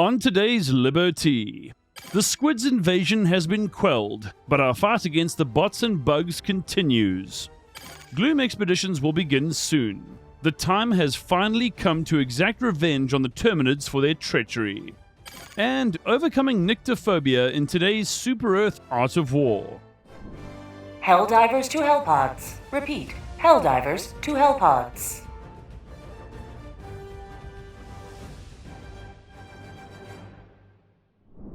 On today's Liberty, the Squid's invasion has been quelled, but our fight against the bots and bugs continues. Gloom expeditions will begin soon. The time has finally come to exact revenge on the Terminids for their treachery. And overcoming nyctophobia in today's Super Earth Art of War. Helldivers to Hellpods. Repeat, Helldivers to Hellpods.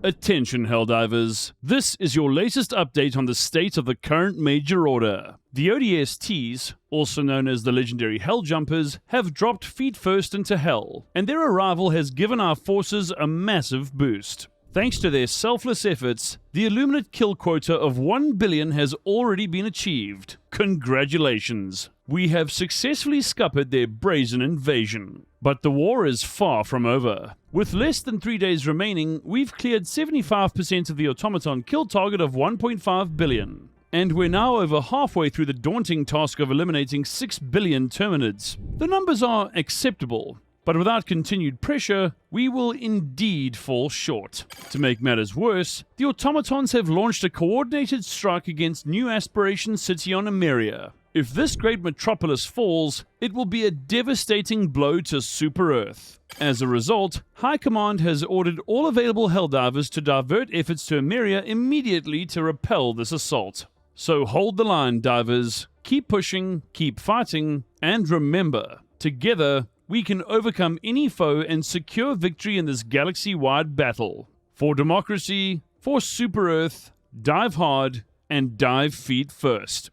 Attention Helldivers, this is your latest update on the state of the current Major Order. The ODSTs, also known as the legendary Helljumpers, have dropped feet first into Hell, and their arrival has given our forces a massive boost. Thanks to their selfless efforts, the Illuminate kill quota of 1 billion has already been achieved. Congratulations! We have successfully scuppered their brazen invasion. But the war is far from over. With less than 3 days remaining, we've cleared 75% of the automaton kill target of 1.5 billion. And we're now over halfway through the daunting task of eliminating 6 billion Terminids. The numbers are acceptable, but without continued pressure, we will indeed fall short. To make matters worse, the automatons have launched a coordinated strike against New Aspiration City on Ameria. If this great metropolis falls, it will be a devastating blow to Super Earth. As a result, High Command has ordered all available Helldivers to divert efforts to Ameria immediately to repel this assault. So hold the line, divers. Keep pushing, keep fighting, and remember, together, we can overcome any foe and secure victory in this galaxy-wide battle. For democracy, for Super Earth, dive hard and dive feet first.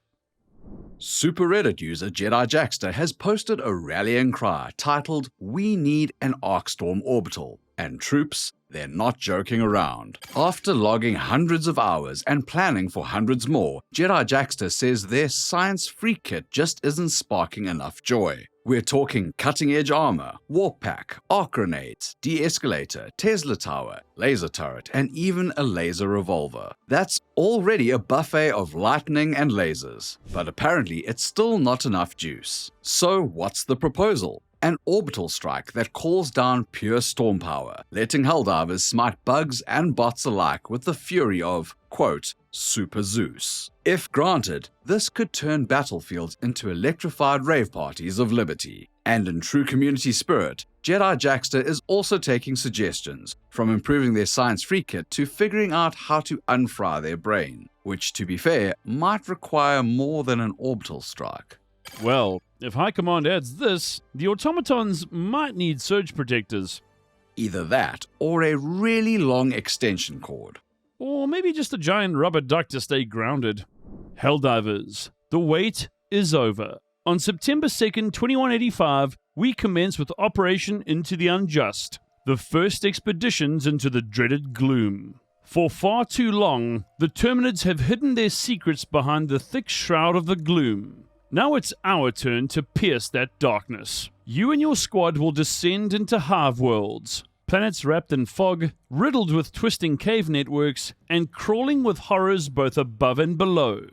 Super Reddit user Jedi Jackster has posted a rallying cry titled, "We need an Arcstorm orbital." And troops, they're not joking around. After logging hundreds of hours and planning for hundreds more, Jedi Jackster says their science freak kit just isn't sparking enough joy. We're talking cutting-edge armor, warp pack, arc grenades, de-escalator, Tesla tower, laser turret, and even a laser revolver. That's already a buffet of lightning and lasers, but apparently it's still not enough juice. So what's the proposal? An orbital strike that calls down pure storm power, letting Helldivers smite bugs and bots alike with the fury of, quote, Super Zeus. If granted, this could turn battlefields into electrified rave parties of liberty. And in true community spirit, Jedi Jackster is also taking suggestions, from improving their science free kit to figuring out how to unfry their brain, which, to be fair, might require more than an orbital strike. Well, if High Command adds this, the automatons might need surge protectors. Either that, or a really long extension cord. Or maybe just a giant rubber duck to stay grounded. Helldivers, the wait is over. On September 2nd, 2185, we commence with Operation Into the Unjust, the first expeditions into the dreaded Gloom. For far too long, the Terminids have hidden their secrets behind the thick shroud of the Gloom. Now it's our turn to pierce that darkness. You and your squad will descend into hive worlds, planets wrapped in fog, riddled with twisting cave networks, and crawling with horrors both above and below.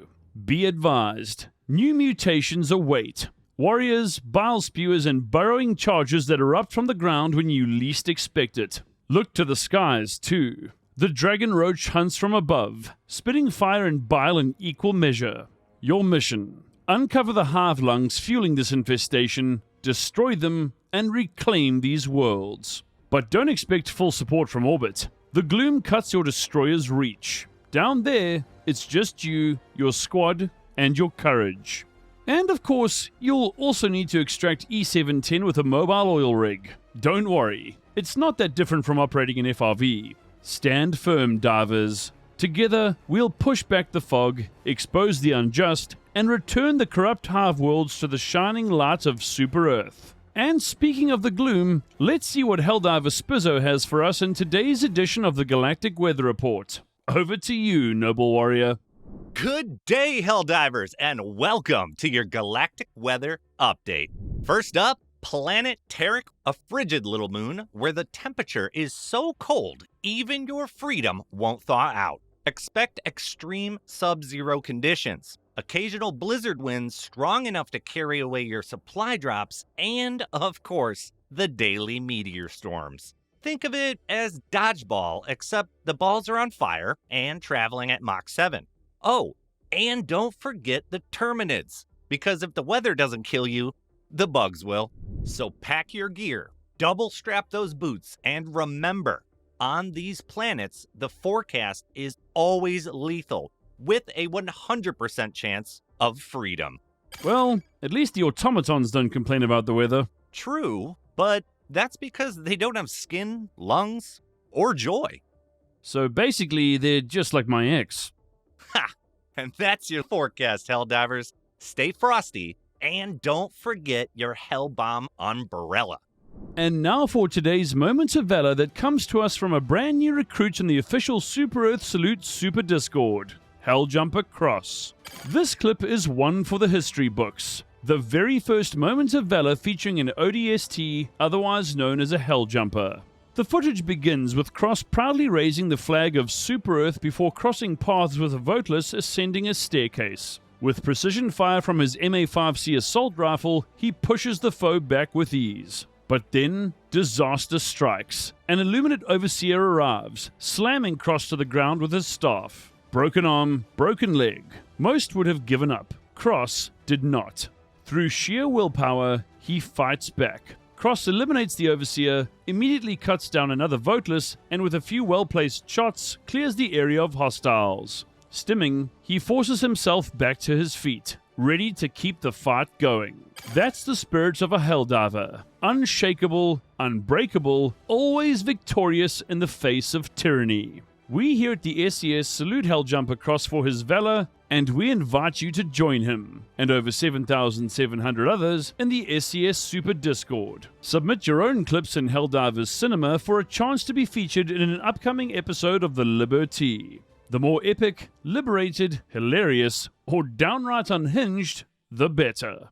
Be advised, new mutations await. Warriors, bile spewers, and burrowing chargers that erupt from the ground when you least expect it. Look to the skies, too. The dragon roach hunts from above, spitting fire and bile in equal measure. Your mission: uncover the hive lungs fueling this infestation, destroy them, and reclaim these worlds. But don't expect full support from orbit. The Gloom cuts your destroyer's reach. Down there, it's just you, your squad, and your courage. And of course, you'll also need to extract E710 with a mobile oil rig. Don't worry, it's not that different from operating an FRV. Stand firm, divers. Together, we'll push back the fog, expose the unjust, and return the corrupt hive worlds to the shining light of Super Earth. And speaking of the Gloom, let's see what Helldiver Spizzo has for us in today's edition of the Galactic Weather Report. Over to you, noble warrior. Good day, Helldivers, and welcome to your Galactic Weather Update. First up, Planet Terek, a frigid little moon where the temperature is so cold, even your freedom won't thaw out. Expect extreme sub-zero conditions, occasional blizzard winds strong enough to carry away your supply drops, and, of course, the daily meteor storms. Think of it as dodgeball, except the balls are on fire and traveling at Mach 7. Oh, and don't forget the Terminids, because if the weather doesn't kill you, the bugs will. So pack your gear, double strap those boots, and remember, on these planets, the forecast is always lethal, with a 100% chance of freedom. Well, at least the automatons don't complain about the weather. True, but that's because they don't have skin, lungs, or joy. So basically, they're just like my ex. Ha! And that's your forecast, Helldivers. Stay frosty, and don't forget your Hellbomb umbrella. And now for today's Moments of Valor that comes to us from a brand new recruit in the official Super Earth Salute Super Discord, Helljumper Cross. This clip is one for the history books. The very first Moments of Valor featuring an ODST, otherwise known as a Helljumper. The footage begins with Cross proudly raising the flag of Super Earth before crossing paths with a Voteless ascending a staircase. With precision fire from his MA5C assault rifle, he pushes the foe back with ease. But then, disaster strikes. An Illuminate Overseer arrives, slamming Cross to the ground with his staff. Broken arm, broken leg. Most would have given up. Cross did not. Through sheer willpower, he fights back. Cross eliminates the Overseer, immediately cuts down another Voteless, and with a few well-placed shots, clears the area of hostiles. Stimming, he forces himself back to his feet, ready to keep the fight going. That's the spirit of a Helldiver. Unshakable, unbreakable, always victorious in the face of tyranny. We here at the SES salute Helljumper Cross for his valor, and we invite you to join him, and over 7,700 others, in the SES Super Discord. Submit your own clips in Helldivers Cinema for a chance to be featured in an upcoming episode of The Liberty. The more epic, liberated, hilarious, or downright unhinged, the better.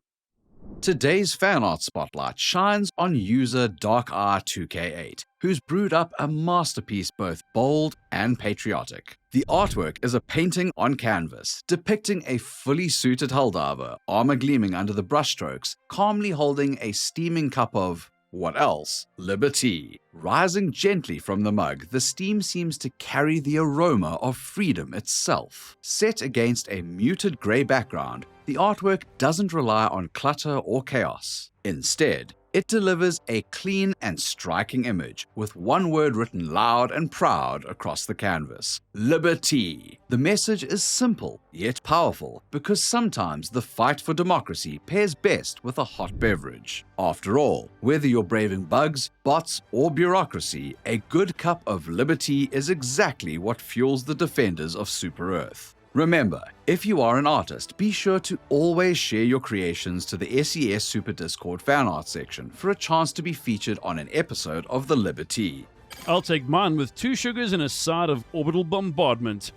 Today's fan art spotlight shines on user DarkR2K8, who's brewed up a masterpiece both bold and patriotic. The artwork is a painting on canvas, depicting a fully suited Helldiver, armor gleaming under the brushstrokes, calmly holding a steaming cup of what else? Liberty. Rising gently from the mug, the steam seems to carry the aroma of freedom itself. Set against a muted grey background, the artwork doesn't rely on clutter or chaos. Instead, it delivers a clean and striking image, with one word written loud and proud across the canvas. Liberty. The message is simple, yet powerful, because sometimes the fight for democracy pairs best with a hot beverage. After all, whether you're braving bugs, bots, or bureaucracy, a good cup of liberty is exactly what fuels the defenders of Super Earth. Remember, if you are an artist, be sure to always share your creations to the SES Super Discord fan art section for a chance to be featured on an episode of The Liberty. I'll take mine with 2 sugars and a side of orbital bombardment.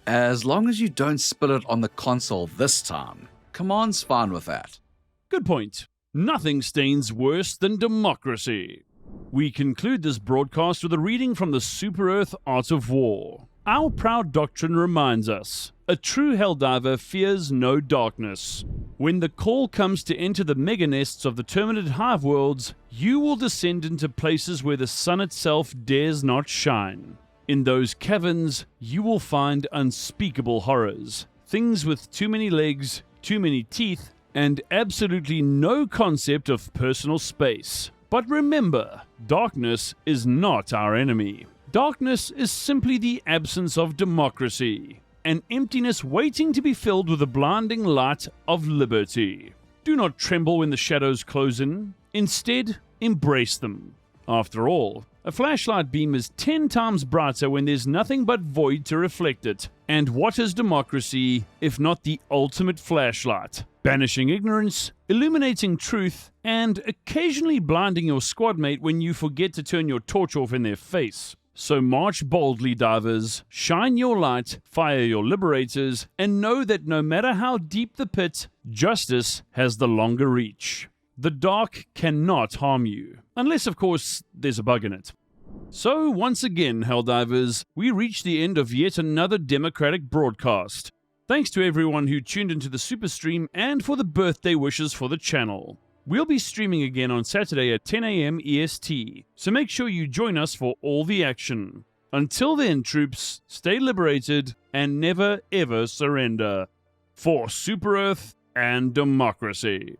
As long as you don't spill it on the console this time. Command's fine with that. Good point. Nothing stains worse than democracy. We conclude this broadcast with a reading from the Super Earth Art of War. Our proud doctrine reminds us, a true Helldiver fears no darkness. When the call comes to enter the mega nests of the Terminid hive worlds, you will descend into places where the sun itself dares not shine. In those caverns, you will find unspeakable horrors, things with too many legs, too many teeth, and absolutely no concept of personal space. But remember, darkness is not our enemy. Darkness is simply the absence of democracy, an emptiness waiting to be filled with the blinding light of liberty. Do not tremble when the shadows close in. Instead, embrace them. After all, a flashlight beam is 10 times brighter when there's nothing but void to reflect it. And what is democracy if not the ultimate flashlight? Banishing ignorance, illuminating truth, and occasionally blinding your squadmate when you forget to turn your torch off in their face. So march boldly, divers, shine your light, fire your liberators, and know that no matter how deep the pit, justice has the longer reach. The dark cannot harm you, unless of course there's a bug in it. So once again, Helldivers, we reach the end of yet another democratic broadcast. Thanks to everyone who tuned into the super stream and for the birthday wishes for the channel. We'll be streaming again on Saturday at 10 a.m. EST, so make sure you join us for all the action. Until then, troops, stay liberated and never ever surrender. For Super Earth and democracy.